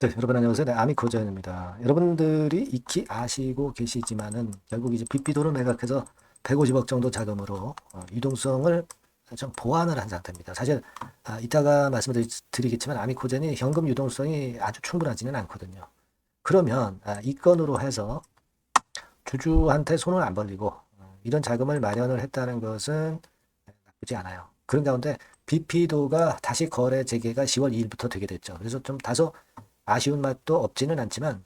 네, 여러분 안녕하세요. 네, 아미코전입니다. 여러분들이 익히 아시고 계시지만은 결국 이제 빅비도를 매각해서 150억 정도 자금으로 유동성을 좀 보완을 한 상태입니다. 사실 이따가 말씀드리겠지만 아미코전이 현금 유동성이 아주 충분하지는 않거든요. 그러면 이 건으로 해서 주주한테 손을 안 벌리고 이런 자금을 마련을 했다는 것은 나쁘지 않아요. 그런 가운데 BP도가 다시 거래 재개가 10월 2일부터 되게 됐죠. 그래서 좀 다소 아쉬운 맛도 없지는 않지만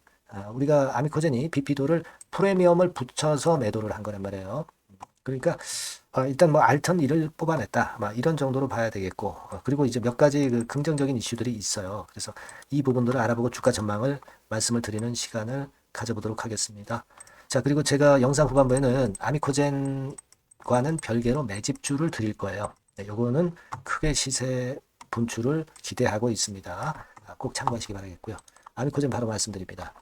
우리가 아미코젠이 BP도를 프리미엄을 붙여서 매도를 한 거란 말이에요. 그러니까 일단 뭐 알턴 1을 뽑아냈다. 막 이런 정도로 봐야 되겠고 그리고 이제 몇 가지 그 긍정적인 이슈들이 있어요. 그래서 이 부분들을 알아보고 주가 전망을 말씀을 드리는 시간을 가져보도록 하겠습니다. 자, 그리고 제가 영상 후반부에는 아미코젠과는 별개로 매집주를 드릴 거예요. 네, 요거는 크게 시세 분출을 기대하고 있습니다. 꼭 참고하시기 바라겠고요. 아미코젠 바로 말씀드립니다.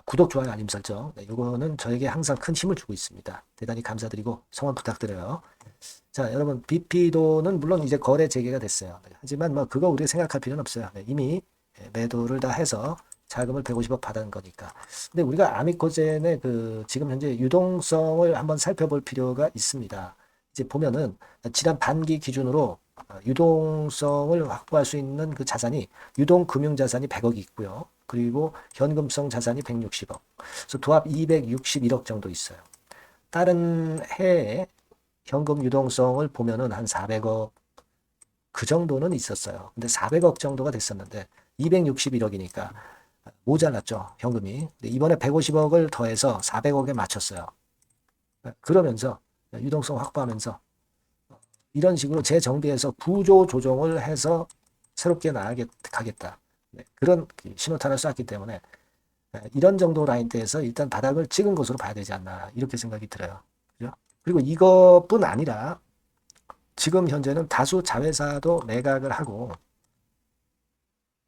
구독, 좋아요, 알림 설정. 네, 요거는 저에게 항상 큰 힘을 주고 있습니다. 대단히 감사드리고 성원 부탁드려요. 자, 여러분 BP도는 물론 이제 거래 재개가 됐어요. 네, 하지만 뭐 그거 우리가 생각할 필요는 없어요. 네, 이미 매도를 다 해서 자금을 150억 받은 거니까. 근데 우리가 아미코젠의 그 지금 현재 유동성을 한번 살펴볼 필요가 있습니다. 이제 보면은 지난 반기 기준으로 유동성을 확보할 수 있는 그 자산이 유동금융자산이 100억이 있고요. 그리고 현금성 자산이 160억. 그래서 도합 261억 정도 있어요. 다른 해에 현금 유동성을 보면은 한 400억 그 정도는 있었어요. 근데 400억 정도가 됐었는데 261억이니까 모자랐죠, 현금이. 근데 이번에 150억을 더해서 400억에 맞췄어요. 그러면서 유동성 확보하면서 이런 식으로 재정비해서 구조 조정을 해서 새롭게 나아가겠다. 네, 그런 신호탄을 쐈기 때문에 이런 정도 라인대에서 일단 바닥을 찍은 것으로 봐야 되지 않나 이렇게 생각이 들어요. 그죠? 그리고 이것뿐 아니라 지금 현재는 다수 자회사도 매각을 하고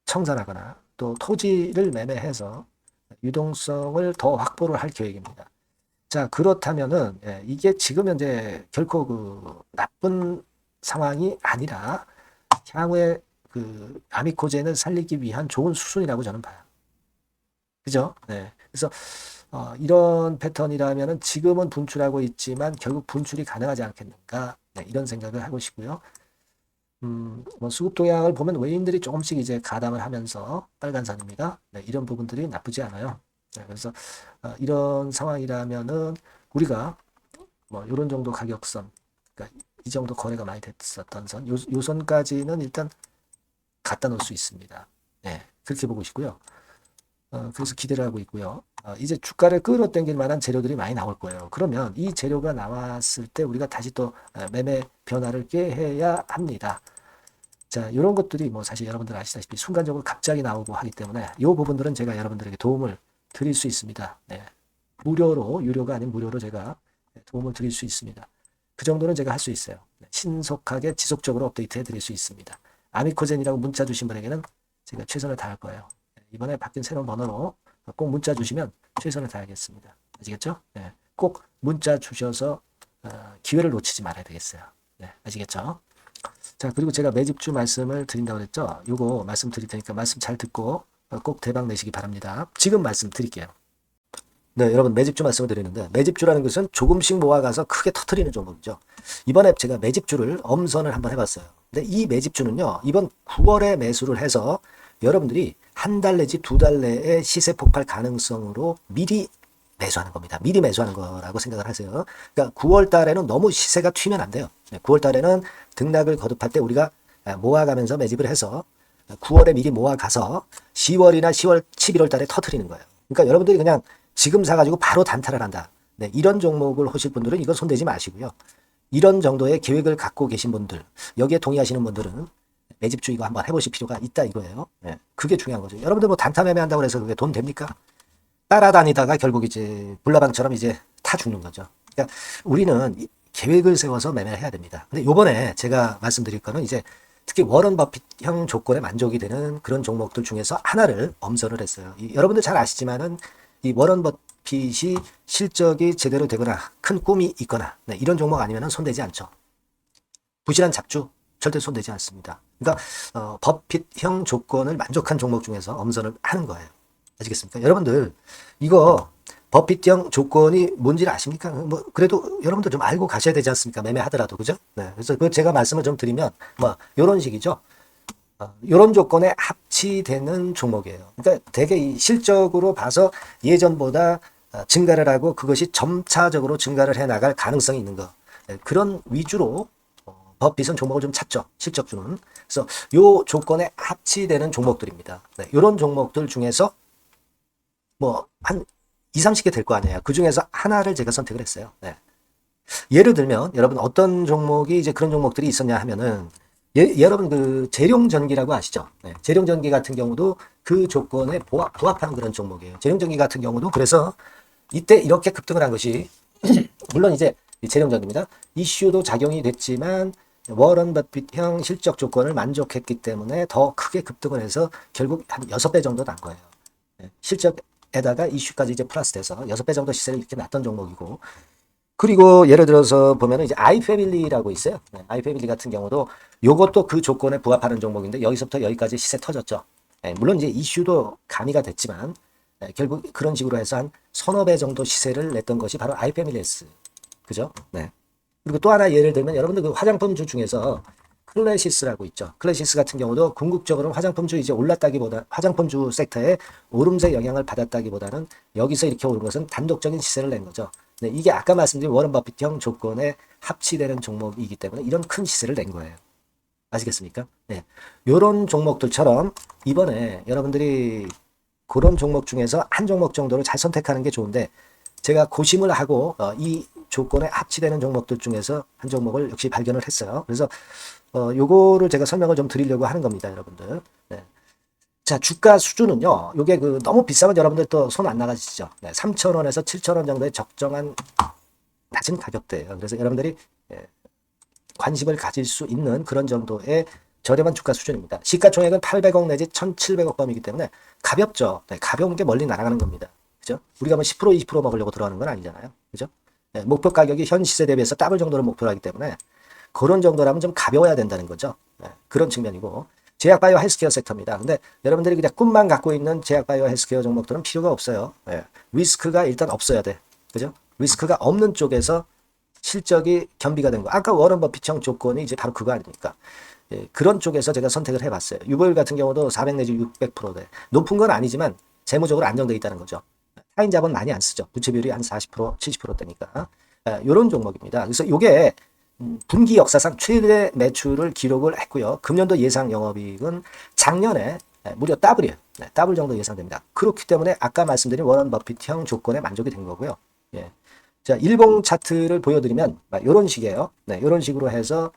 청산하거나 또 토지를 매매해서 유동성을 더 확보를 할 계획입니다. 자, 그렇다면은 이게 지금 현재 결코 그 나쁜 상황이 아니라 향후에 그 아미코젠을 살리기 위한 좋은 수순이라고 저는 봐요. 그죠? 네. 그래서 이런 패턴이라면은 지금은 분출하고 있지만 결국 분출이 가능하지 않겠는가? 네, 이런 생각을 하고 싶고요. 뭐 수급 동향을 보면 외인들이 조금씩 이제 가담을 하면서 빨간선입니다. 네, 이런 부분들이 나쁘지 않아요. 네, 그래서 이런 상황이라면은 우리가 뭐 이런 정도 가격선, 그러니까 이 정도 거래가 많이 됐었던 선, 요 선까지는 일단 갖다 놓을 수 있습니다. 네, 그렇게 보고 싶고요. 그래서 기대를 하고 있고요. 이제 주가를 끌어당길 만한 재료들이 많이 나올 거예요. 그러면 이 재료가 나왔을 때 우리가 다시 또 매매 변화를 꾀해야 합니다. 자, 이런 것들이 뭐 사실 여러분들 아시다시피 순간적으로 갑자기 나오고 하기 때문에 이 부분들은 제가 여러분들에게 도움을 드릴 수 있습니다. 네. 무료로, 유료가 아닌 무료로 제가 도움을 드릴 수 있습니다. 그 정도는 제가 할 수 있어요. 네, 신속하게 지속적으로 업데이트해 드릴 수 있습니다. 아미코젠이라고 문자 주신 분에게는 제가 최선을 다할 거예요. 네, 이번에 바뀐 새로운 번호로 꼭 문자 주시면 최선을 다하겠습니다. 아시겠죠? 네, 꼭 문자 주셔서 기회를 놓치지 말아야 되겠어요. 네, 아시겠죠? 자, 그리고 제가 매집주 말씀을 드린다고 그랬죠? 요거 말씀 드릴 테니까 말씀 잘 듣고 꼭 대박 내시기 바랍니다. 지금 말씀 드릴게요. 네, 여러분 매집주 말씀을 드리는데 매집주라는 것은 조금씩 모아가서 크게 터트리는 종목이죠. 이번에 제가 매집주를 엄선을 한번 해봤어요. 근데 이 매집주는요, 이번 9월에 매수를 해서 여러분들이 한 달 내지 두 달 내에 시세 폭발 가능성으로 미리 매수하는 겁니다. 미리 매수하는 거라고 생각을 하세요. 그러니까 9월 달에는 너무 시세가 튀면 안 돼요. 9월 달에는 등락을 거듭할 때 우리가 모아가면서 매집을 해서 9월에 미리 모아가서 10월이나 10월, 11월 달에 터트리는 거예요. 그러니까 여러분들이 그냥 지금 사가지고 바로 단타를 한다. 네, 이런 종목을 하실 분들은 이거 손대지 마시고요. 이런 정도의 계획을 갖고 계신 분들, 여기에 동의하시는 분들은 매집주 이거 한번 해보실 필요가 있다 이거예요. 네, 그게 중요한 거죠. 여러분들 뭐 단타 매매한다고 해서 그게 돈 됩니까? 따라다니다가 결국 이제 불나방처럼 이제 타 죽는 거죠. 그러니까 우리는 계획을 세워서 매매를 해야 됩니다. 근데 요번에 제가 말씀드릴 거는 이제 특히 워런 버핏형 조건에 만족이 되는 그런 종목들 중에서 하나를 엄선을 했어요. 여러분들 잘 아시지만은 이 워런 버핏이 실적이 제대로 되거나 큰 꿈이 있거나 네, 이런 종목 아니면 손대지 않죠. 부실한 잡주, 절대 손대지 않습니다. 그러니까 버핏형 조건을 만족한 종목 중에서 엄선을 하는 거예요. 아시겠습니까? 여러분들 이거 버핏형 조건이 뭔지를 아십니까? 뭐 그래도 여러분들 좀 알고 가셔야 되지 않습니까? 매매하더라도 그죠? 네, 그래서 그 제가 말씀을 좀 드리면 뭐 이런 식이죠. 이런 조건에 합치되는 종목이에요. 그러니까 되게 이 실적으로 봐서 예전보다 증가를 하고 그것이 점차적으로 증가를 해 나갈 가능성이 있는 거. 네, 그런 위주로 버핏은 종목을 좀 찾죠. 실적주는. 그래서 요 조건에 합치되는 종목들입니다. 네, 이런 종목들 중에서 뭐 한 2, 30개 될 거 아니에요. 그 중에서 하나를 제가 선택을 했어요. 네. 예를 들면 여러분 어떤 종목이 이제 그런 종목들이 있었냐 하면은 여러분 그 재룡전기라고 아시죠? 네. 재룡전기 같은 경우도 그 조건에 부합하는 그런 종목이에요. 재룡전기 같은 경우도 그래서 이때 이렇게 급등을 한 것이 물론 이제 재룡전기입니다. 이슈도 작용이 됐지만 워런 버핏형 실적 조건을 만족했기 때문에 더 크게 급등을 해서 결국 한 6배 정도 난 거예요. 네. 실적에다가 이슈까지 이제 플러스 돼서 6배 정도 시세를 이렇게 났던 종목이고 그리고 예를 들어서 보면은 이제 아이패밀리라고 있어요. 네, 아이패밀리 같은 경우도 요것도 그 조건에 부합하는 종목인데 여기서부터 여기까지 시세 터졌죠. 네, 물론 이제 이슈도 가미가 됐지만 네, 결국 그런 식으로 해서 한 서너 배 정도 시세를 냈던 것이 바로 아이패밀리스. 그죠? 네. 그리고 또 하나 예를 들면 여러분들 그 화장품주 중에서 클래시스라고 있죠. 클래시스 같은 경우도 궁극적으로 화장품주 이제 올랐다기보다 화장품주 섹터에 오름세 영향을 받았다기보다는 여기서 이렇게 오른 것은 단독적인 시세를 낸 거죠. 네, 이게 아까 말씀드린 워런 버핏형 조건에 합치되는 종목이기 때문에 이런 큰 시세를 낸 거예요. 아시겠습니까? 네. 요런 종목들처럼 이번에 여러분들이 그런 종목 중에서 한 종목 정도를 잘 선택하는 게 좋은데 제가 고심을 하고 이 조건에 합치되는 종목들 중에서 한 종목을 역시 발견을 했어요. 그래서 요거를 제가 설명을 좀 드리려고 하는 겁니다, 여러분들. 네. 자, 주가 수준은요. 요게 그 너무 비싸면 여러분들 또 손 안 나가시죠. 네, 3,000원에서 7,000원 정도의 적정한 낮은 가격대예요. 그래서 여러분들이 관심을 가질 수 있는 그런 정도의 저렴한 주가 수준입니다. 시가총액은 800억 내지 1,700억 범위이기 때문에 가볍죠. 네, 가벼운 게 멀리 날아가는 겁니다. 그죠? 우리가 뭐 10%, 20% 먹으려고 들어가는 건 아니잖아요. 그죠? 네, 목표 가격이 현 시세 대비해서 더블 정도를 목표로 하기 때문에 그런 정도라면 좀 가벼워야 된다는 거죠. 네, 그런 측면이고 제약바이오 헬스케어 섹터입니다. 근데 여러분들이 그냥 꿈만 갖고 있는 제약바이오 헬스케어 종목들은 필요가 없어요. 네, 리스크가 일단 없어야 돼. 그죠? 리스크가 없는 쪽에서 실적이 겸비가 된 거. 아까 워런 버핏형 조건이 이제 바로 그거 아닙니까? 예, 그런 쪽에서 제가 선택을 해봤어요. 유보율 같은 경우도 400 내지 600%대. 높은 건 아니지만 재무적으로 안정되어 있다는 거죠. 타인 자본 많이 안 쓰죠. 부채 비율이 한 40%, 70%대니까. 이런 종목입니다. 그래서 이게 분기 역사상 최대 매출을 기록을 했고요. 금년도 예상 영업이익은 작년에 무려 더블이에요. 네, 더블 정도 예상됩니다. 그렇기 때문에 아까 말씀드린 워런 버핏형 조건에 만족이 된 거고요. 예. 자, 일봉 차트를 보여드리면 이런 식이에요. 네, 이런 식으로 해서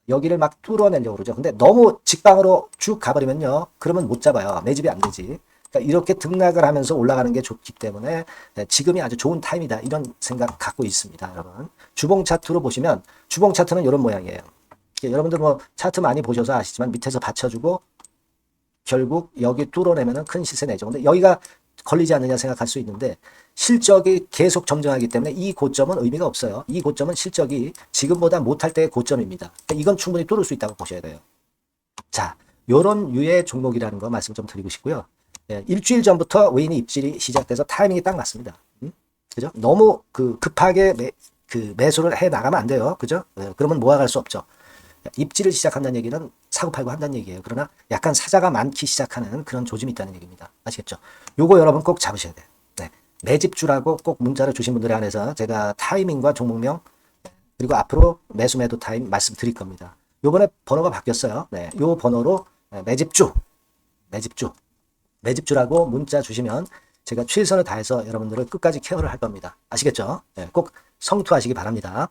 여기를 막 뚫어내려고 그러죠. 근데 너무 직방으로 쭉 가버리면요. 그러면 못 잡아요. 매집이 안 되지. 그러니까 이렇게 등락을 하면서 올라가는 게 좋기 때문에 지금이 아주 좋은 타임이다. 이런 생각 갖고 있습니다. 여러분. 주봉 차트로 보시면 주봉 차트는 이런 모양이에요. 여러분들 뭐 차트 많이 보셔서 아시지만 밑에서 받쳐주고 결국 여기 뚫어내면 큰 시세 내죠. 근데 여기가 걸리지 않느냐 생각할 수 있는데 실적이 계속 점증하기 때문에 이 고점은 의미가 없어요. 이 고점은 실적이 지금보다 못할 때의 고점입니다. 그러니까 이건 충분히 뚫을 수 있다고 보셔야 돼요. 자, 요런 유의 종목이라는 거 말씀 좀 드리고 싶고요. 예, 일주일 전부터 외인이 입질이 시작돼서 타이밍이 딱 맞습니다. 그죠? 너무 급하게 매수를 해 나가면 안 돼요. 그죠? 예, 그러면 모아갈 수 없죠. 입질을 시작한다는 얘기는 사고팔고 한다는 얘기예요. 그러나 약간 사자가 많기 시작하는 그런 조짐이 있다는 얘기입니다. 아시겠죠? 요거 여러분 꼭 잡으셔야 돼요. 네. 매집주라고 꼭 문자를 주신 분들에 한해서 제가 타이밍과 종목명 그리고 앞으로 매수 매도 타임 말씀드릴 겁니다. 요번에 번호가 바뀌었어요. 네. 요 번호로 매집주라고 문자 주시면 제가 최선을 다해서 여러분들을 끝까지 케어를 할 겁니다. 아시겠죠? 네. 꼭 성투하시기 바랍니다.